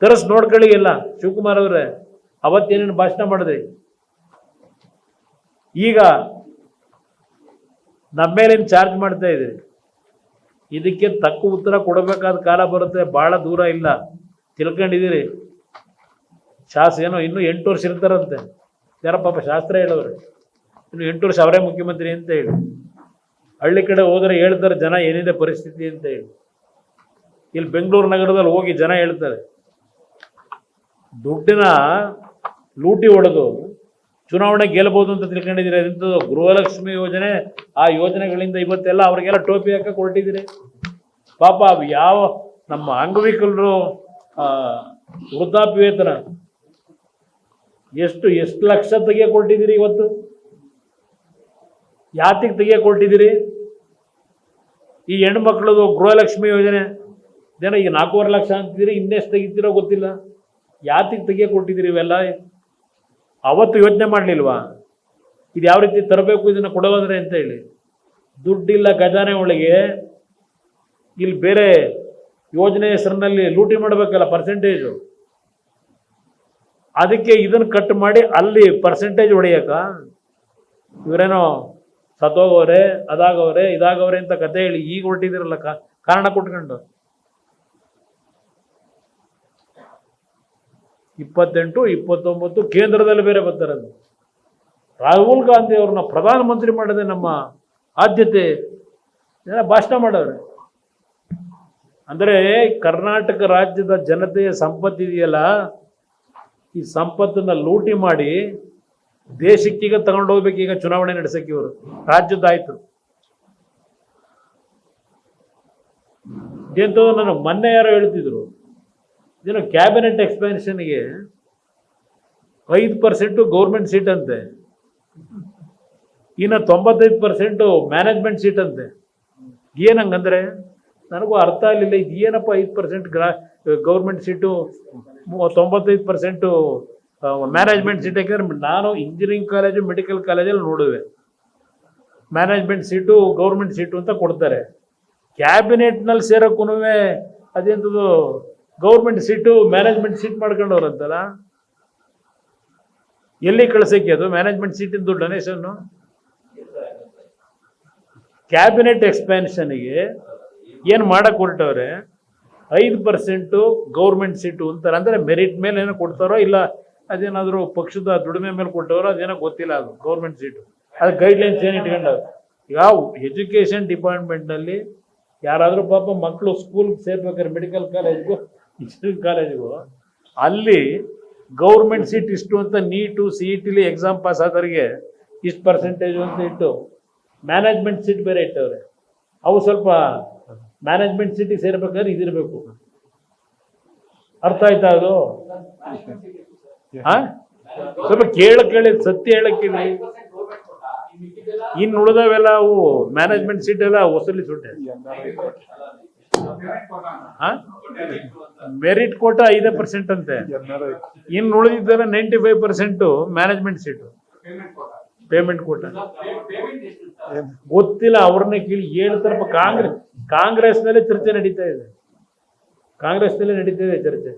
ತರಸ್ ನೋಡ್ಕೊಳ್ಳಿ ಎಲ್ಲ. ಶಿವಕುಮಾರ್ ಅವರೇ ಅವತ್ತೇನೇನು ಭಾಷಣ ಮಾಡಿದ್ರಿ, ಈಗ ನಮ್ಮ ಮೇಲೇನು ಚಾರ್ಜ್ ಮಾಡ್ತಾ ಇದ್ರಿ. ಇದಕ್ಕೆ ತಕ್ಕ ಉತ್ತರ ಕೊಡಬೇಕಾದ ಕಾಲ ಬರುತ್ತೆ, ಭಾಳ ದೂರ ಇಲ್ಲ. ತಿಳ್ಕೊಂಡಿದ್ದೀರಿ. ಏನೋ ಇನ್ನೂ 8 ವರ್ಷ ಇರ್ತಾರಂತೆ. ಯಾರ ಪಾಪ ಶಾಸ್ತ್ರ ಹೇಳೋರು, ಇನ್ನು 8 ವರ್ಷ ಅವರೇ ಮುಖ್ಯಮಂತ್ರಿ ಅಂತ ಹೇಳಿ. ಹಳ್ಳಿ ಕಡೆ ಹೋದರೆ ಹೇಳ್ತಾರೆ ಜನ ಏನಿದೆ ಪರಿಸ್ಥಿತಿ ಅಂತ ಹೇಳಿ. ಇಲ್ಲಿ ಬೆಂಗಳೂರು ನಗರದಲ್ಲಿ ಹೋಗಿ ಜನ ಹೇಳ್ತಾರೆ, ದುಡ್ಡಿನ ಲೂಟಿ ಹೊಡೆದು ಚುನಾವಣೆ ಗೆಲ್ಲಬಹುದು ಅಂತ ತಿಳ್ಕೊಂಡಿದ್ದೀರಿ. ಇಂಥದ್ದು ಗೃಹಲಕ್ಷ್ಮಿ ಯೋಜನೆ, ಆ ಯೋಜನೆಗಳಿಂದ ಇವತ್ತೆಲ್ಲ ಅವ್ರಿಗೆಲ್ಲ ಟೋಪಿ ಹಾಕಿ ಹೊರಟಿದ್ದೀರಿ. ಪಾಪ ಯಾವ ನಮ್ಮ ಅಂಗವಿಕಲರು ವೃದ್ಧಾಪ್ಯ ವೇತನ ಎಷ್ಟು ಲಕ್ಷ ತೆಗಿಯಕೊಟ್ಟಿದ್ದೀರಿ ಇವತ್ತು. ಯಾತಿಗೆ ತೆಗಿಯಕೊಟ್ಟಿದ್ದೀರಿ? ಈ ಹೆಣ್ಮಕ್ಳದು ಗೃಹಲಕ್ಷ್ಮಿ ಯೋಜನೆ ಜನ ಈಗ 4.5 ಲಕ್ಷ ಅಂತಿದ್ದೀರಿ, ಇನ್ನೆಷ್ಟು ತೆಗಿತೀರೋ ಗೊತ್ತಿಲ್ಲ. ಯಾತಿಗೆ ತೆಗಿಯಕೊಟ್ಟಿದ್ದೀರಿ ಇವೆಲ್ಲ? ಅವತ್ತು ಯೋಚನೆ ಮಾಡಲಿಲ್ವಾ ಇದು ಯಾವ ರೀತಿ ತರಬೇಕು, ಇದನ್ನು ಕೊಡೋದ್ರೆ ಅಂತ ಹೇಳಿ? ದುಡ್ಡಿಲ್ಲ ಖಜಾನೆ ಒಳಗೆ, ಇಲ್ಲಿ ಬೇರೆ ಯೋಜನೆ ಹೆಸರಿನಲ್ಲಿ ಲೂಟಿ ಮಾಡಬೇಕಲ್ಲ ಪರ್ಸೆಂಟೇಜು. ಅದಕ್ಕೆ ಇದನ್ನು ಕಟ್ ಮಾಡಿ ಅಲ್ಲಿ ಪರ್ಸೆಂಟೇಜ್ ಹೊಡೆಯಕ ಇವರೇನೋ ಸತ್ತೋಗವ್ರೆ, ಅದಾಗವ್ರೆ, ಇದಾಗವ್ರೆ ಅಂತ ಕತೆ ಹೇಳಿ ಈಗ ಹೊರಟಿದಿರಲ್ಲ ಕಾರಣ ಕೊಟ್ಕೊಂಡು. 28, 29 ಕೇಂದ್ರದಲ್ಲಿ ಬೇರೆ ಬರ್ತಾರದು. ರಾಹುಲ್ ಗಾಂಧಿ ಅವ್ರನ್ನ ಪ್ರಧಾನಮಂತ್ರಿ ಮಾಡೋದೇ ನಮ್ಮ ಆದ್ಯತೆ ಭಾಷಣ ಮಾಡೋರು. ಅಂದರೆ ಕರ್ನಾಟಕ ರಾಜ್ಯದ ಜನತೆಯ ಸಂಪತ್ತಿದೆಯಲ್ಲ, ಈ ಸಂಪತ್ತನ್ನು ಲೂಟಿ ಮಾಡಿ ದೇಶಕ್ಕೀಗ ತಗೊಂಡು ಹೋಗ್ಬೇಕೀಗ ಚುನಾವಣೆ ನಡೆಸಕ್ಕೆ. ಇವರು ರಾಜ್ಯದ್ದಾಯ್ತು. ಎಂಥದ್ದು ನಾನು ಮೊನ್ನೆ ಯಾರೋ ಹೇಳ್ತಿದ್ರು, ಇದೇನು ಕ್ಯಾಬಿನೆಟ್ ಎಕ್ಸ್ಪ್ಯಾನ್ಷನ್ಗೆ 5% ಗೌರ್ಮೆಂಟ್ ಸೀಟ್ ಅಂತೆ, ಇನ್ನು 95% ಮ್ಯಾನೇಜ್ಮೆಂಟ್ ಸೀಟ್ ಅಂತೆ. ಏನಂಗಂದ್ರೆ ನನಗೂ ಅರ್ಥ ಆಗಲಿಲ್ಲ. ಇದು ಏನಪ್ಪ 5% ಗೌರ್ಮೆಂಟ್ ಸೀಟು, 95% ಮ್ಯಾನೇಜ್ಮೆಂಟ್ ಸೀಟ್. ಯಾಕೆಂದ್ರೆ ನಾನು ಇಂಜಿನಿಯರಿಂಗ್ ಕಾಲೇಜು, ಮೆಡಿಕಲ್ ಕಾಲೇಜಲ್ಲಿ ನೋಡುವೆ, ಮ್ಯಾನೇಜ್ಮೆಂಟ್ ಸೀಟು ಗೌರ್ಮೆಂಟ್ ಸೀಟು ಅಂತ ಕೊಡ್ತಾರೆ. ಕ್ಯಾಬಿನೆಟ್ನಲ್ಲಿ ಸೇರೋಕ್ಕೂ ಅದೆಂಥದ್ದು ಗೌರ್ಮೆಂಟ್ ಸೀಟು ಮ್ಯಾನೇಜ್ಮೆಂಟ್ ಸೀಟ್ ಮಾಡ್ಕೊಂಡವ್ರಂತಲ್ಲ. ಎಲ್ಲಿ ಕಳ್ಸಕ್ಕೆ ಅದು ಮ್ಯಾನೇಜ್ಮೆಂಟ್ ಸೀಟಿನ ದುಡ್ಡು? ಡೊನೇಷನ್ನು ಕ್ಯಾಬಿನೆಟ್ ಎಕ್ಸ್ಪ್ಯಾನ್ಷನ್ಗೆ ಏನು ಮಾಡಕ್ಕೆ ಹೊರಟವ್ರೆ? 5% ಗೌರ್ಮೆಂಟ್ ಸೀಟು ಅಂತಾರೆ. ಅಂದರೆ ಮೆರಿಟ್ ಮೇಲೆ ಏನೋ ಕೊಡ್ತಾರೋ ಇಲ್ಲ ಅದೇನಾದರೂ ಪಕ್ಷದ ದುಡಿಮೆ ಮೇಲೆ ಕೊಟ್ಟವರೋ ಅದೇನೋ ಗೊತ್ತಿಲ್ಲ. ಅದು ಗೌರ್ಮೆಂಟ್ ಸೀಟು, ಅದು ಗೈಡ್ಲೈನ್ಸ್ ಏನು ಇಟ್ಕೊಂಡವ್ರು. ಯಾವ ಎಜುಕೇಷನ್ ಡಿಪಾರ್ಟ್ಮೆಂಟ್ನಲ್ಲಿ ಯಾರಾದರೂ ಪಾಪ ಮಕ್ಕಳು ಸ್ಕೂಲ್ಗೆ ಸೇರ್ಬೇಕಾದ್ರೆ ಮೆಡಿಕಲ್ ಕಾಲೇಜ್ಗೂ ಇಂಜಿನಿಯರಿಂಗ್ ಕಾಲೇಜ್ಗೂ ಅಲ್ಲಿ ಗೌರ್ಮೆಂಟ್ ಸೀಟ್ ಇಷ್ಟು ಅಂತ ನೀಟು CET ಎಕ್ಸಾಮ್ ಪಾಸ್ ಆದವರಿಗೆ ಇಷ್ಟು ಪರ್ಸೆಂಟೇಜು ಅಂತ ಇಟ್ಟು ಮ್ಯಾನೇಜ್ಮೆಂಟ್ ಸೀಟ್ ಬೇರೆ ಇಟ್ಟವ್ರೆ. ಅವು ಸ್ವಲ್ಪ ಮ್ಯಾನೇಜ್ಮೆಂಟ್ ಸೀಟಿಗೆ ಸೇರ್ಬೇಕಾದ್ರೆ ಇದಿರಬೇಕು. ಅರ್ಥ ಆಯ್ತಾ ಅದು? ಸ್ವಲ್ಪ ಕೇಳಿ ಸತ್ಯ ಹೇಳಕ್ಕಿಲ್ಲ. ಇನ್ನು ಉಳಿದವೆಲ್ಲ ಅವು ಮ್ಯಾನೇಜ್ಮೆಂಟ್ ಸೀಟ್ ಎಲ್ಲ ವಸೂಲಿ ಸುಟ್ಟೆ. ಮೆರಿಟ್ ಕೋಟಾ 5% ಅಂತೆ. ಇನ್ನು ಉಳಿದಿದ್ದೆಲ್ಲ 95% ಮ್ಯಾನೇಜ್ಮೆಂಟ್ ಸೀಟು, ಪೇಮೆಂಟ್ ಕೋಟಾ ಗೊತ್ತಿಲ್ಲ. ಅವ್ರನ್ನೇ ಕೇಳಿ ಹೇಳ್ತಾರಪ್ಪ. ಕಾಂಗ್ರೆಸ್ನಲ್ಲೇ ಚರ್ಚೆ ನಡೀತಾ ಇದೆ, ಕಾಂಗ್ರೆಸ್ನಲ್ಲೇ ನಡೀತಾ ಇದೆ ಚರ್ಚೆ.